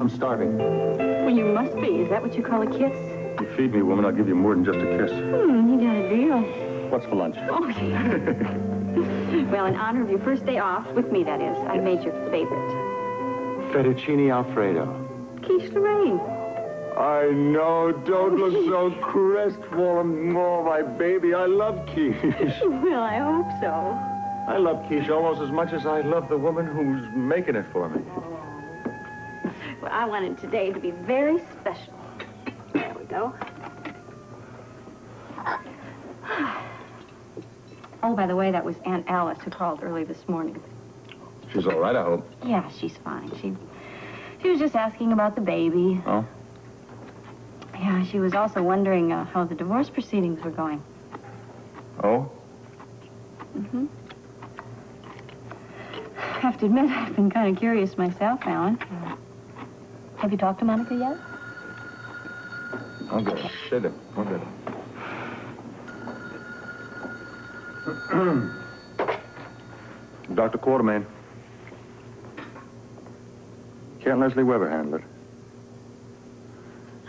I'm starving. Well, you must be. Is that what you call a kiss? You feed me, woman, I'll give you more than just a kiss. You got a deal. What's for lunch? Oh, yeah. Well, in honor of your first day off, with me, that is, I made your favorite. Fettuccine Alfredo. Quiche Lorraine. I know. Don't look so crestfallen. Oh, my baby, I love quiche. Well, I hope so. I love quiche almost as much as I love the woman who's making it for me. Well, I wanted today to be very special. There we go. Oh, by the way, that was Aunt Alice who called early this morning. She's all right, I hope. Yeah, she's fine. She was just asking about the baby. Oh? Yeah, she was also wondering how the divorce proceedings were going. Oh? Mm-hmm. I have to admit, I've been kind of curious myself, Alan. Have you talked to Monica yet? I'll get it. Shit it. I'll get it. Dr. Quartermain. Can't Lesley Weber handle it?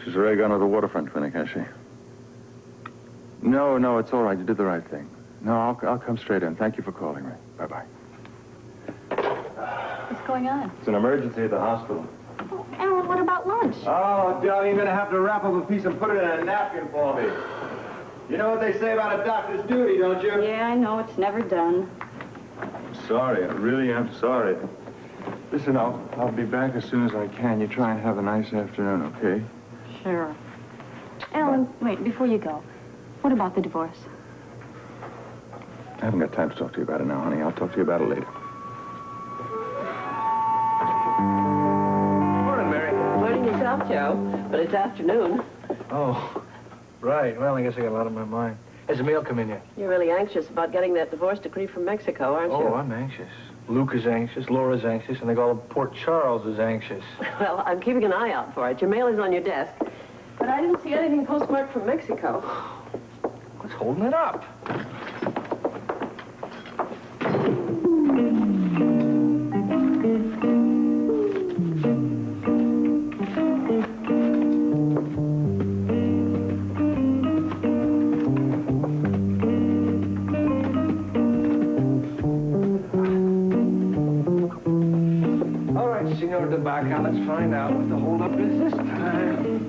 She's already gone to the waterfront clinic, has she? No, it's all right. You did the right thing. No, I'll come straight in. Thank you for calling me. Bye-bye. What's going on? It's an emergency at the hospital. Oh, Alan, what about lunch? Oh, darling, you're going to have to wrap up a piece and put it in a napkin for me. You know what they say about a doctor's duty, don't you? Yeah, I know. It's never done. I'm sorry. I really am sorry. Listen, I'll be back as soon as I can. You try and have a nice afternoon, okay? Sure. Alan, wait, before you go, what about the divorce? I haven't got time to talk to you about it now, honey. I'll talk to you about it later. Morning, Mary. Morning yourself, Joe, but it's afternoon. Oh, right. Well, I guess I got a lot on my mind. Has the mail come in yet? You're really anxious about getting that divorce decree from Mexico, aren't you? Oh, I'm anxious. Luke is anxious, Laura's anxious, and they call Port Charles is anxious. Well, I'm keeping an eye out for it. Your mail is on your desk. But I didn't see anything postmarked from Mexico. What's holding it up? Senor de Baca, let's find out what the holdup is this time.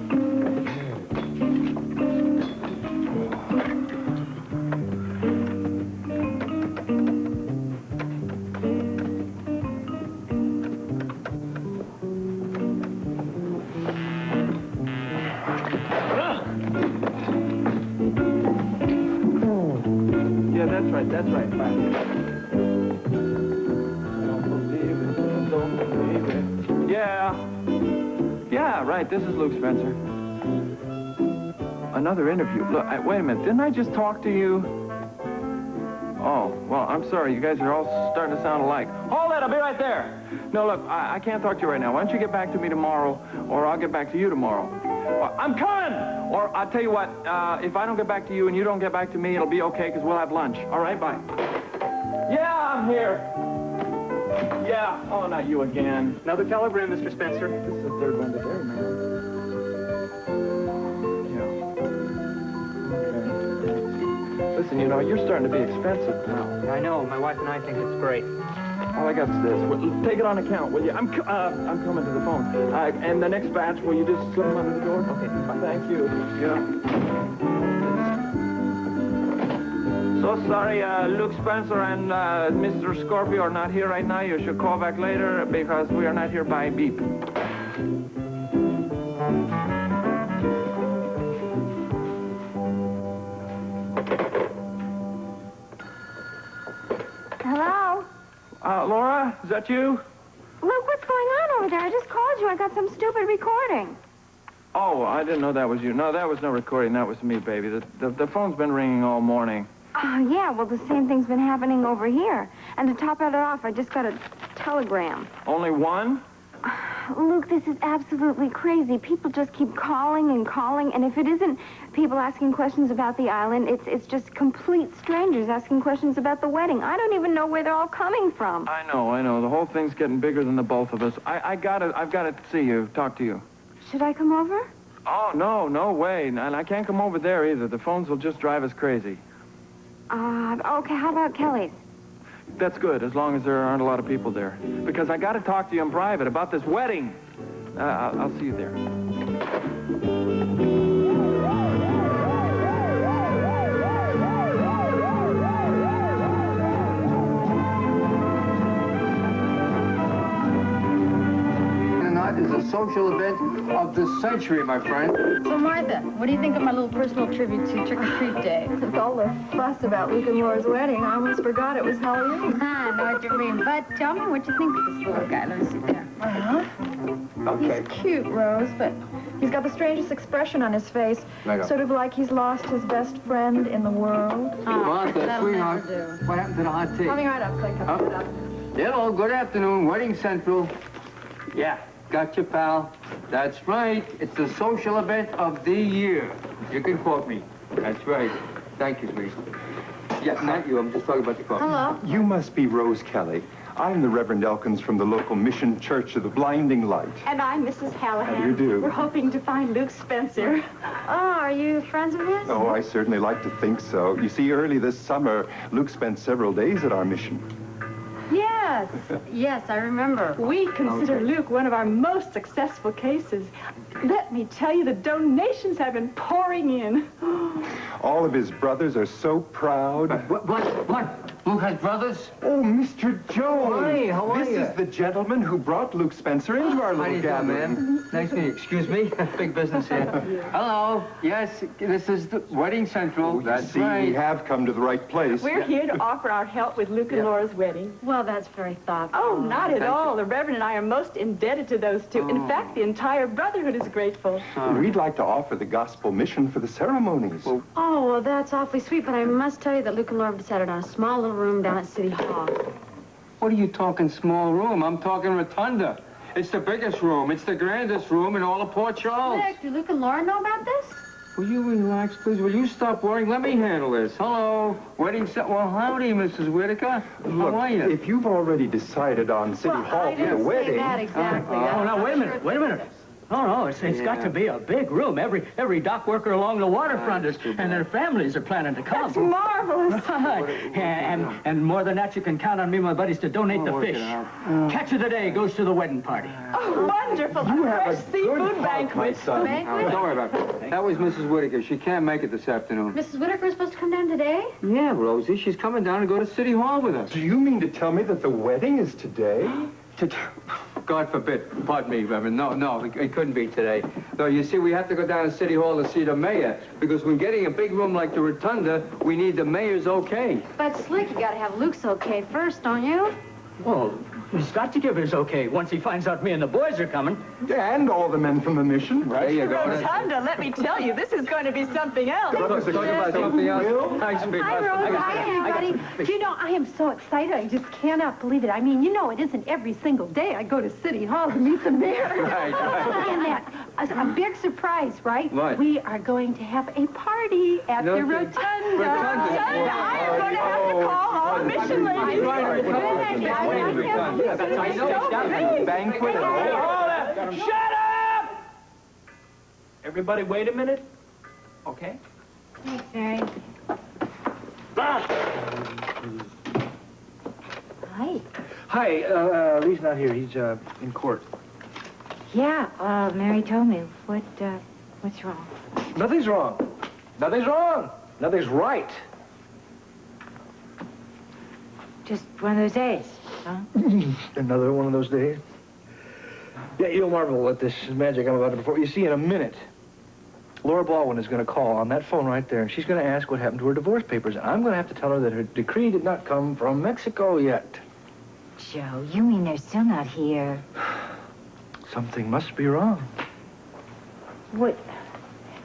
Yeah, that's right, fine. Yeah, right. This is Luke Spencer. Another interview. Look, wait a minute. Didn't I just talk to you? Oh, well, I'm sorry. You guys are all starting to sound alike. Hold it. I'll be right there. No, look, I can't talk to you right now. Why don't you get back to me tomorrow, or I'll get back to you tomorrow. I'm coming! Or I'll tell you what, if I don't get back to you and you don't get back to me, it'll be okay, because we'll have lunch. All right, bye. Yeah, I'm here. Yeah. Oh, not you again. Another telegram, Mr. Spencer. This is the third one today, man. Yeah. Okay. Listen, you know, you're starting to be expensive now. I know. My wife and I think it's great. All I got is this. Well, take it on account, will you? I'm coming to the phone. And the next batch, will you just slip them under the door? Okay, fine. Thank you. Yeah. So sorry, Luke Spencer and Mr. Scorpio are not here right now. You should call back later because we are not here by beep. Hello? Laura, is that you? Luke, what's going on over there? I just called you. I got some stupid recording. Oh, I didn't know that was you. No, that was no recording. That was me, baby. The phone's been ringing all morning. Oh, yeah, well, the same thing's been happening over here. And to top it off, I just got a telegram. Only one? Luke, this is absolutely crazy. People just keep calling and calling, and if it isn't people asking questions about the island, it's just complete strangers asking questions about the wedding. I don't even know where they're all coming from. I know. The whole thing's getting bigger than the both of us. I've got to see you, talk to you. Should I come over? Oh, no way. And I can't come over there either. The phones will just drive us crazy. Okay, how about Kelly's? That's good, as long as there aren't a lot of people there. Because I got to talk to you in private about this wedding. I'll see you there. Is a social event of the century, my friend. So, Martha, what do you think of my little personal tribute to Trick or Treat Day? With all the fuss about Luke and Laura's wedding, I almost forgot it was Halloween. I know what you mean, but tell me what you think of this little guy. Let me see there. Okay. He's cute, Rose, but he's got the strangest expression on his face. Sort of like he's lost his best friend in the world. Martha, that'll sweetheart, never do. what happened to the hot tea? Coming right up, Clay. Coming right up. Hello, good afternoon, Wedding Central. Yeah, gotcha, pal. That's right. It's the social event of the year. You can quote me. That's right. Thank you, sweetie. Yeah, not you. I'm just talking about the coffee. Hello. You must be Rose Kelly. I'm the Reverend Elkins from the local Mission Church of the Blinding Light. And I'm Mrs. Hallahan. How do you do? We're hoping to find Luke Spencer. Oh, are you friends of his? Oh, I certainly like to think so. You see, early this summer, Luke spent several days at our mission. Yes, I remember. We consider Luke one of our most successful cases. Let me tell you, the donations have been pouring in. All of his brothers are so proud. What? Luke has brothers? Oh, Mr. Jones. Hi, how are This you? is the gentleman who brought Luke Spencer into our How do little you do, gathering. man? Nice to meet you. Excuse me. Big business here. Hello. Yes, this is the Wedding Central. Oh, That's see, right. we have come to the right place. We're here to offer our help with Luke and Laura's wedding. Well, that's very thoughtful. Oh, not at Thank all. you. The Reverend and I are most indebted to those two. In fact, the entire brotherhood is grateful. We'd like to offer the gospel mission for the ceremonies. Oh, well, that's awfully sweet, but I must tell you that Luke and Laura decided on a small little room down at City Hall. What are you talking small room? I'm talking rotunda. It's the biggest room. It's the grandest room in all of Port Charles. Nick, do Luke and Laura know about this? Will you relax, please? Will you stop worrying? Let me handle this. Hello. Wedding set. Well, howdy, Mrs. Whitaker. Look, How are you? if you've already decided on City Hall for the wedding... exactly. Oh, now, wait a minute. No, it's got to be a big room. Every dock worker along the waterfront is, and their families are planning to come. That's marvelous. and more than that, you can count on me and my buddies to donate the fish. Catch of the day goes to the wedding party. Oh, wonderful. You A have fresh a seafood good heart, my banquet. son. Don't worry about it. That was Mrs. Whitaker. She can't make it this afternoon. Mrs. Whitaker is supposed to come down today? Yeah, Rosie. She's coming down to go to City Hall with us. Do you mean to tell me that the wedding is today? God forbid. Pardon me, Reverend. No, it couldn't be today. No, you see, we have to go down to City Hall to see the mayor, because when getting a big room like the Rotunda, we need the mayor's okay. But, Slick, you gotta have Luke's okay first, don't you? Well, he's got to give his okay once he finds out me and the boys are coming. And all the men from the mission, right? There you go. Rotunda, let me tell you, this is going to be something else. Talk about something else. Hi, sweetheart. Hi, Rose. Hi, everybody. Do you know, I am so excited. I just cannot believe it. I mean, you know, it isn't every single day I go to City Hall to meet the mayor. Right. And that, a big surprise, right? What? We are going to have a party at No the kidding. Rotunda. Rotunda. I am going to have to call all the mission ladies. Banquet and all. Shut up! Everybody, wait a minute. Okay? Thanks, Mary. Hi. Hi, Lee's not here. He's in court. Yeah, Mary told me. What's wrong? Nothing's wrong. Nothing's wrong. Nothing's right. Just one of those days, huh? Another one of those days. Yeah, you'll marvel at this magic I'm about to perform. You see, in a minute, Laura Baldwin is going to call on that phone right there, and she's going to ask what happened to her divorce papers. And I'm going to have to tell her that her decree did not come from Mexico yet. Joe, you mean they're still not here? Something must be wrong. What?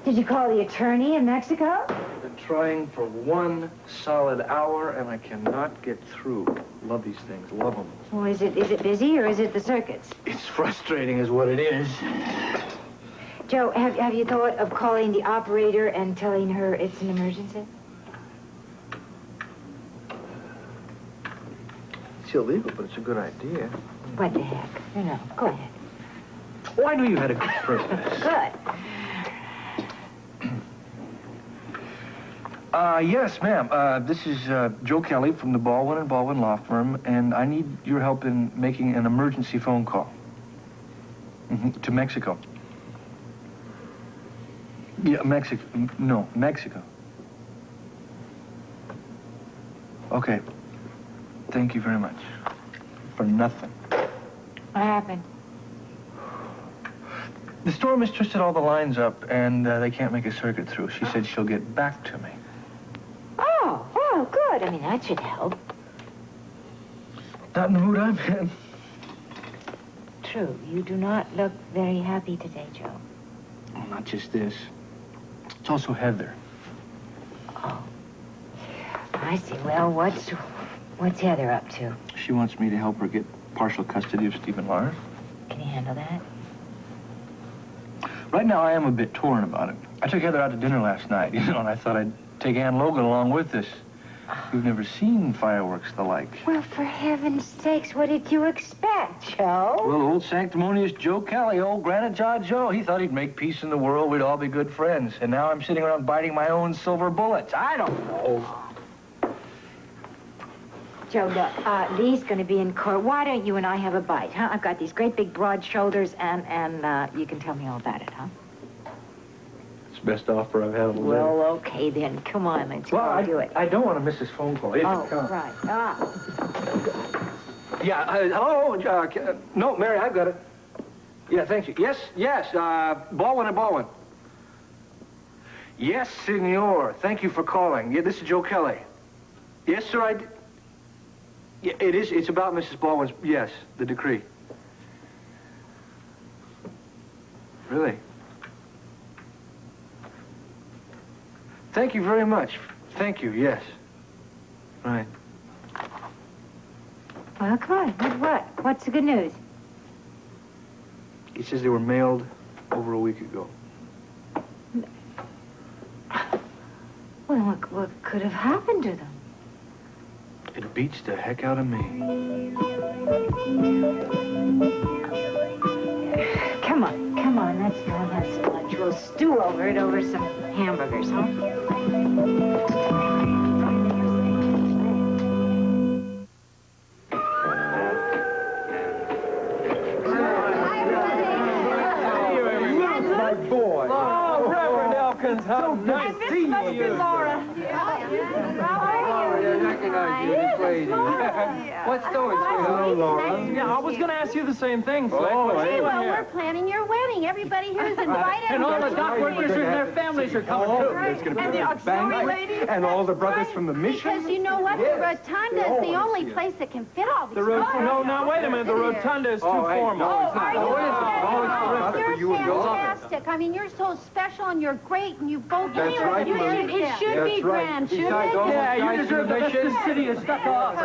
Did you call the attorney in Mexico? trying for 1 solid hour, and I cannot get through. Love these things. Love them. Well, is it busy or is it the circuits? It's frustrating is what it is. Joe, have you thought of calling the operator and telling her it's an emergency? It's illegal, but it's a good idea. What the heck? No, go ahead. Oh, I knew you had a good purpose. Good. Yes, ma'am. This is Joe Kelly from the Baldwin & Baldwin Law Firm, and I need your help in making an emergency phone call. To Mexico. Yeah, Mexico. No, Mexico. Okay. Thank you very much. For nothing. What happened? The store miss twisted all the lines up, and they can't make a circuit through. She said she'll get back to me. Oh, good. I mean, that should help. Not in the mood I'm in. True. You do not look very happy today, Joe. Well, not just this. It's also Heather. Oh. I see. Well, what's Heather up to? She wants me to help her get partial custody of Stephen Lars. Can you handle that? Right now, I am a bit torn about it. I took Heather out to dinner last night, and I thought I'd take Ann Logan along with us. We've never seen fireworks the like. Well, for heaven's sakes, what did you expect, Joe? Well, old sanctimonious Joe Kelly, old Granite Jaw Joe, he thought he'd make peace in the world, we'd all be good friends. And now I'm sitting around biting my own silver bullets. I don't know. Joe, look, Lee's going to be in court. Why don't you and I have a bite, huh? I've got these great big broad shoulders, and you can tell me all about it, huh? It's the best offer I've had all day. Well, okay, then. Come on, let's go do it. I don't want to miss this phone call. If it comes. Right. Yeah, hello? No, Mary, I've got it. Yeah, thank you. Yes, Baldwin & Baldwin. Yes, senor. Thank you for calling. Yeah, this is Joe Kelly. Yes, sir, Yeah, it is. It's about Mrs. Baldwin's, yes, the decree. Really? Thank you very much. Thank you, yes. Right. Well, come on. What? What's the good news? He says they were mailed over a week ago. Well, what could have happened to them? It beats the heck out of me. Come on, let's go and have some lunch. We'll stew over it over some hamburgers, huh? My boy. Oh, Reverend Elkins, how nice to see you. Laura. I recognize you, this lady. What's doing, sweetheart? Hello, Laura. Yeah, I was going to ask you the same thing, Flick. Hey, well, we're planning your wedding. Everybody here is invited. And all the dock workers and their families are coming, too. And the auxiliary ladies. And all the brothers from the mission? Because you know what? The rotunda is the only place that can fit all these people. No, now, wait a minute. The rotunda is too formal. You're fantastic. I mean, you're so special and you're great and you both do it. It should be grand, shouldn't it? Yeah, you deserve the best the city has stuck off.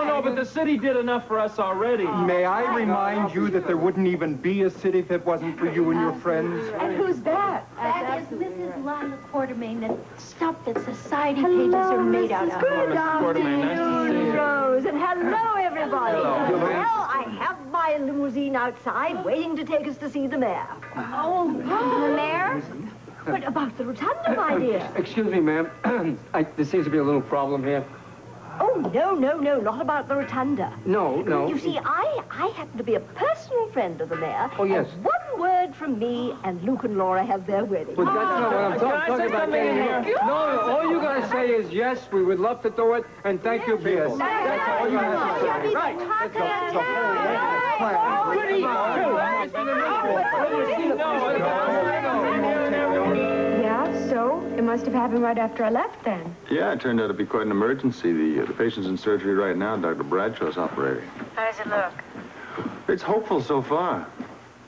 No, but the city did enough for us already. May I remind you that there wouldn't even be a city if it wasn't for you and your friends? And who's that? That is Mrs. Lila Quartermain, the stuff that society pages are made out of. Good afternoon, nice to see you. Rose, and hello, everybody. Hello. Well, I have my limousine outside waiting to take us to see the mayor. Oh, The mayor? What about the rotunda, my dear? Excuse me, ma'am. There seems to be a little problem here. Oh, no, not about the rotunda. No. You see, I happen to be a personal friend of the mayor. Oh, yes. And one word from me, and Luke and Laura have their wedding. But that's not what I'm Can I talking say about. something in here? No, all you gotta say is yes, we would love to do it, and thank you, people. That's all you have to say. Right. Yeah, so it must have happened right after I left then. Yeah, it turned out to be quite an emergency. The patient's in surgery right now. Dr. Bradshaw's operating. How does it look? It's hopeful so far.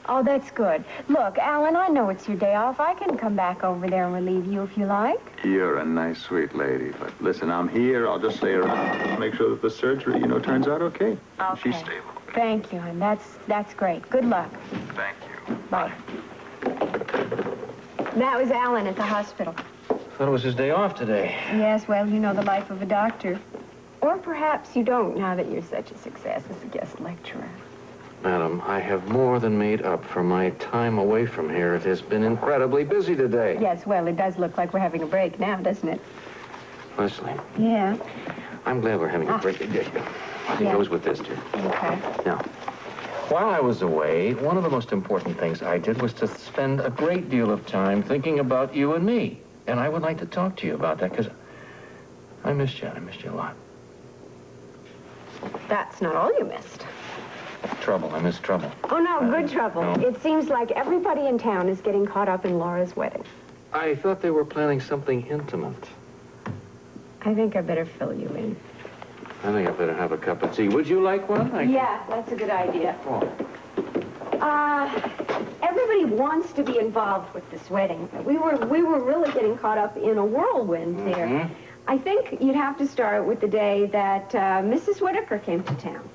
Oh, that's good. Look, Alan, I know it's your day off. I can come back over there and relieve you if you like. You're a nice, sweet lady. But listen, I'm here. I'll just stay around. Make sure that the surgery, turns out okay. Okay. She's stable. Thank you, and that's great. Good luck. Thank you. Bye. That was Alan at the hospital. Thought it was his day off today. Yes, well, you know the life of a doctor. Or perhaps you don't, now that you're such a success as a guest lecturer. Madam, I have more than made up for my time away from here. It has been incredibly busy today. Yes, well, it does look like we're having a break now, doesn't it? Leslie, Yeah. I'm glad we're having a break. It goes with this, dear. Okay. Now, while I was away, one of the most important things I did was to spend a great deal of time thinking about you and me. And I would like to talk to you about that, because I missed you. I missed you a lot. That's not all you missed. Trouble. I missed trouble. Oh, no, good trouble. no. It seems like everybody in town is getting caught up in Laura's wedding. I thought they were planning something intimate. I think I better fill you in. I think I better have a cup of tea. Would you like one? Yeah, that's a good idea. Oh. Everybody wants to be involved with this wedding. We were really getting caught up in a whirlwind there. Mm-hmm. I think you'd have to start with the day that Mrs. Whitaker came to town.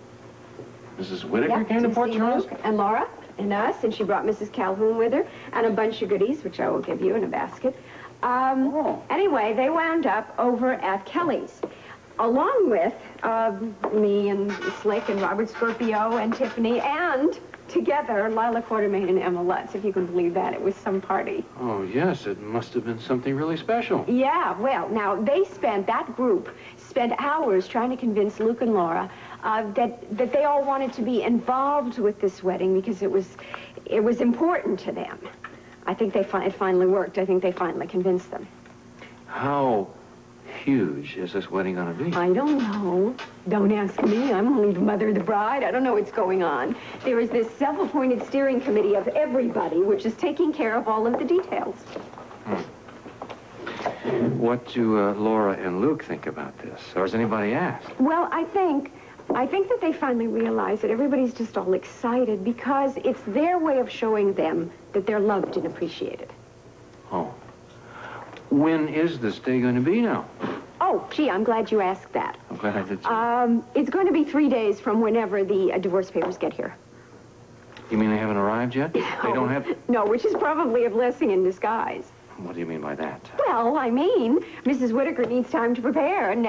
Mrs. Whitaker came to Port see Charles? Luke and Laura and us, and she brought Mrs. Calhoun with her and a bunch of goodies, which I will give you in a basket. Anyway, they wound up over at Kelly's, along with me and Slick and Robert Scorpio and Tiffany, and together, Lila Quartermain and Emma Lutz, if you can believe that. It was some party. Oh, yes. It must have been something really special. Yeah, well, now, that group spent hours trying to convince Luke and Laura that they all wanted to be involved with this wedding because it was important to them. I think it finally worked. I think they finally convinced them. How huge is this wedding going to be? I don't know. Don't ask me. I'm only the mother of the bride. I don't know what's going on. There is this self-appointed steering committee of everybody, which is taking care of all of the details. What do Laura and Luke think about this? Or has anybody asked? Well, I think that they finally realize that everybody's just all excited because it's their way of showing them that they're loved and appreciated. Oh. When is this day going to be now? Oh, gee, I'm glad you asked that. I'm glad I did too. It's going to be 3 days from whenever the divorce papers get here. You mean they haven't arrived yet? They don't have... No, which is probably a blessing in disguise. What do you mean by that? Well, I mean, Mrs. Whitaker needs time to prepare, and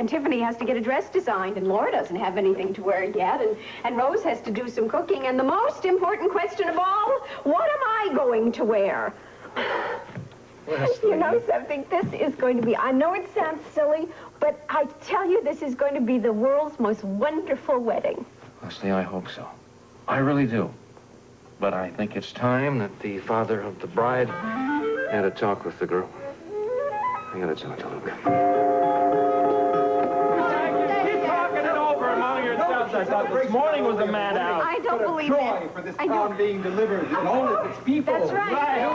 Tiffany has to get a dress designed, and Laura doesn't have anything to wear yet, and Rose has to do some cooking, and the most important question of all, what am I going to wear? Lesley. You know something? This is going to be, I know it sounds silly, but I tell you, this is going to be the world's most wonderful wedding. Lesley, I hope so. I really do. But I think it's time that the father of the bride had a talk with the groom. I gotta talk to Luke. Keep talking it over among yourselves. I thought this morning was a mad hour. I don't believe it. For this I town don't. being delivered and all of its people. That's right.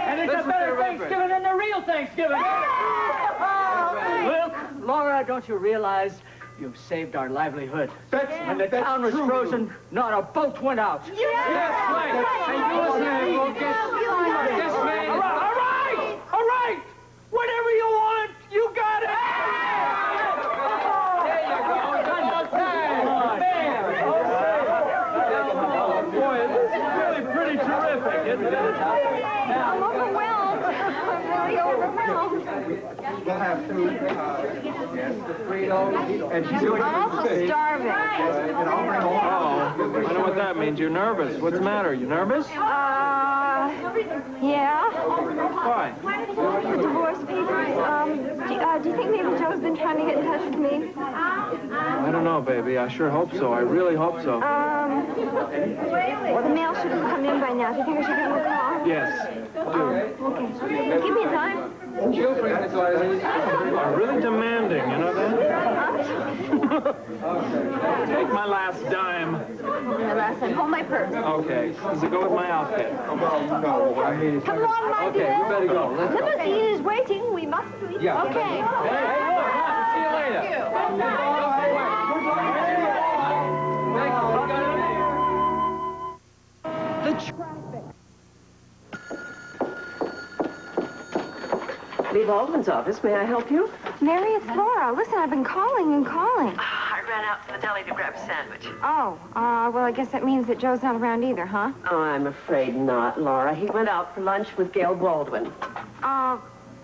And it's a better Thanksgiving than the real Thanksgiving. Luke, Laura, don't you realize you've saved our livelihood? When the town was frozen, not a boat went out. Yes, right. And you say, Lucas, this man... All right. Whatever you want, you got it. There you go. Boy, this is really pretty terrific, isn't it? I'm overwhelmed. I'm really overwhelmed. We'll have food, and she's going to I'm also starving. and I'll bring all. Oh, I know what that means. You're nervous. What's the matter? You nervous? Yeah. Why? Divorce papers. Do you think maybe Joe's been trying to get in touch with me? I don't know, baby. I sure hope so. I really hope so. The mail should have come in by now. Do you think I should give him a call? Yes. Okay. Give me a time. Are really demanding, you know that? Take my last dime. My last time. Hold my purse. Okay. Does it go with my outfit? Come along, my Okay, dear. you better go. Let's go. Limousine is waiting. We must leave. Yeah. Okay. Hey, look. See you later. the traffic. Lee Baldwin's office. May I help you? Mary, it's Laura. Listen, I've been calling and calling. I ran out to the deli to grab a sandwich. Oh, well, I guess that means that Joe's not around either, huh? Oh, I'm afraid not, Laura. He went out for lunch with Gail Baldwin.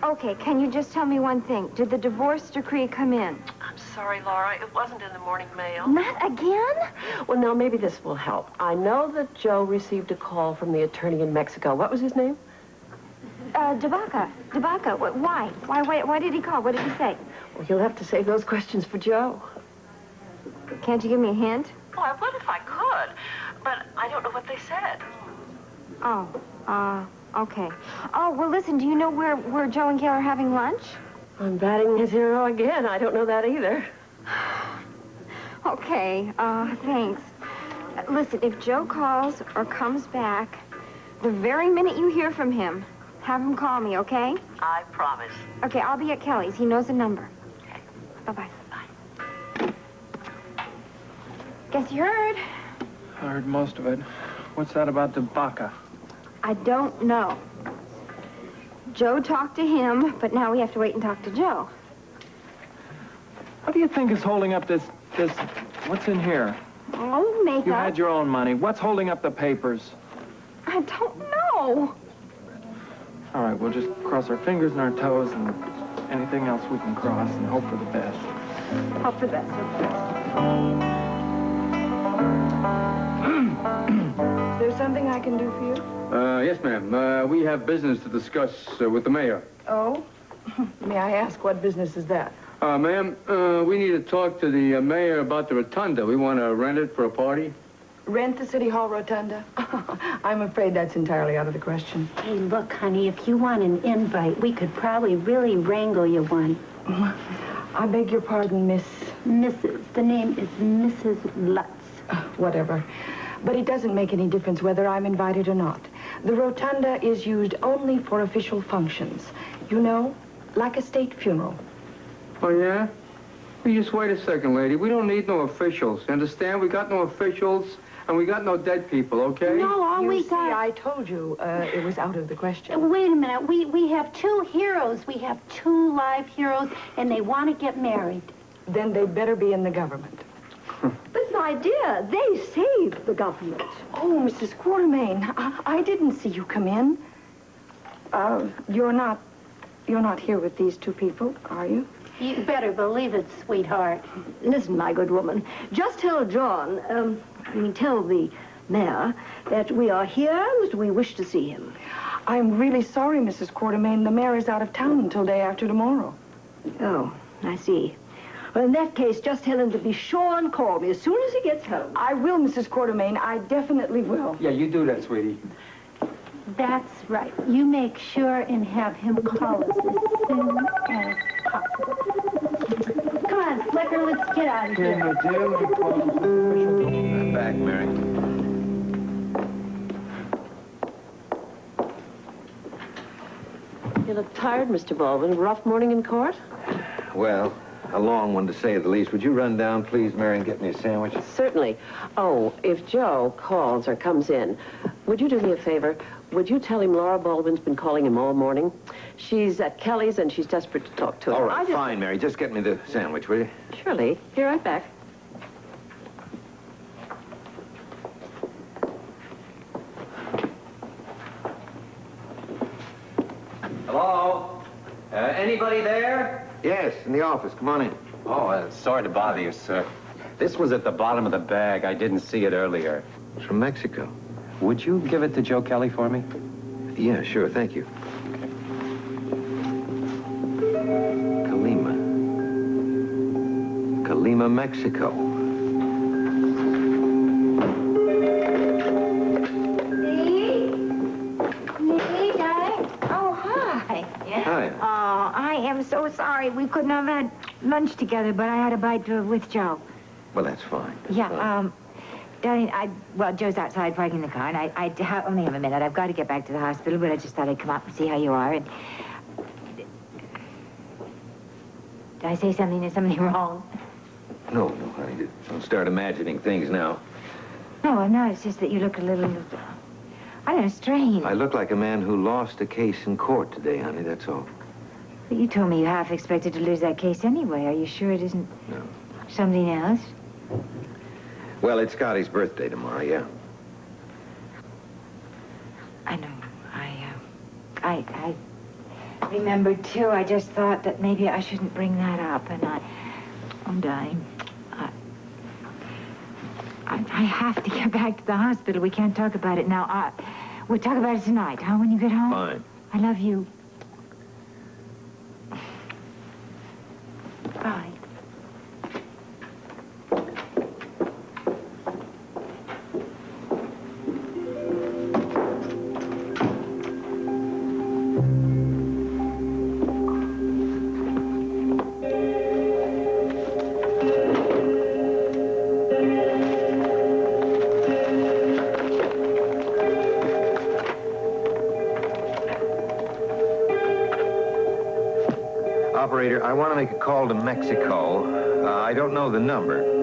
Okay, can you just tell me one thing? Did the divorce decree come in? I'm sorry, Laura. It wasn't in the morning mail. Not again? Well, now, maybe this will help. I know that Joe received a call from the attorney in Mexico. What was his name? Debaca. Why? Why did he call? What did he say? Well, you'll have to save those questions for Joe. Can't you give me a hint? Oh, I would if I could, but I don't know what they said. Okay. Oh, well, listen, do you know where Joe and Gail are having lunch? I'm batting a zero again. I don't know that either. Okay, thanks. Listen, if Joe calls or comes back, the very minute you hear from him, have him call me, okay? I promise. Okay, I'll be at Kelly's. He knows the number. Okay. Bye-bye. Bye. Guess you heard. I heard most of it. What's that about the Baca? I don't know. Joe talked to him, but now we have to wait and talk to Joe. What do you think is holding up this... What's in here? Oh, makeup. You had your own money. What's holding up the papers? I don't know. All right, we'll just cross our fingers and our toes and anything else we can cross and hope for the best. Hope for the best. Is there something I can do for you? Yes, ma'am. We have business to discuss with the mayor. Oh? May I ask what business is that? Ma'am, we need to talk to the mayor about the rotunda. We want to rent it for a party. Rent the City Hall rotunda? I'm afraid that's entirely out of the question. Hey, look, honey, if you want an invite, we could probably really wrangle you one. I beg your pardon, Miss... Mrs. The name is Mrs. Lutz. Whatever. But it doesn't make any difference whether I'm invited or not. The rotunda is used only for official functions. You know, like a state funeral. Oh, yeah? Well, just wait a second, lady. We don't need no officials. Understand? We got no officials, and we got no dead people, okay? No, all we See, got... I told you it was out of the question. Wait a minute. We have two heroes. We have two live heroes, and they want to get married. Then they'd better be in the government. But, my dear, they saved the government. Oh, Mrs. Quartermain, I didn't see you come in. You're not here with these two people, are you? You better believe it, sweetheart. Listen, my good woman, just tell John, tell the mayor that we are here and that we wish to see him. I'm really sorry, Mrs. Quartermain. The mayor is out of town until day after tomorrow. Oh, I see. Well, in that case, just tell him to be sure and call me as soon as he gets home. I will, Mrs. Quartermain. I definitely will. Yeah, you do that, sweetie. That's right. You make sure and have him call us as soon as possible. Come on, Slicker, let's get out of here. I'm back, Mary. You look tired, Mr. Baldwin. Rough morning in court? Well, a long one to say the least. Would you run down, please, Mary, and get me a sandwich? Certainly. Oh, if Joe calls or comes in, would you do me a favor? Would you tell him Laura Baldwin's been calling him all morning? She's at Kelly's and she's desperate to talk to him. All right, fine, Mary. Just get me the sandwich, will you? Surely. Be right back. Hello? Anybody there? Yes, in the office. Come on in. Oh, sorry to bother you, sir. This was at the bottom of the bag. I didn't see it earlier. It's from Mexico. Would you give it to Joe Kelly for me? Yeah, sure. Thank you. Colima, Mexico. Nee, darling. Oh, hi. Hi. Oh, I am so sorry. We couldn't have had lunch together, but I had a bite with Joe. Well, that's fine. Yeah, darling, well, Joe's outside parking the car, and I only have a minute. I've got to get back to the hospital, but I just thought I'd come up and see how you are. And did I say something? Is something wrong? No, honey. Don't start imagining things now. No, I'm not. It's just that you look a little... I don't know, strange. I look like a man who lost a case in court today, honey, that's all. But you told me you half expected to lose that case anyway. Are you sure it isn't something else? Well, it's Scotty's birthday tomorrow, yeah. I know. I remembered, too. I just thought that maybe I shouldn't bring that up, and I'm dying. I have to get back to the hospital. We can't talk about it now. We'll talk about it tonight, huh, when you get home? Fine. I love you. Bye. Operator, I want to make a call to Mexico. I don't know the number.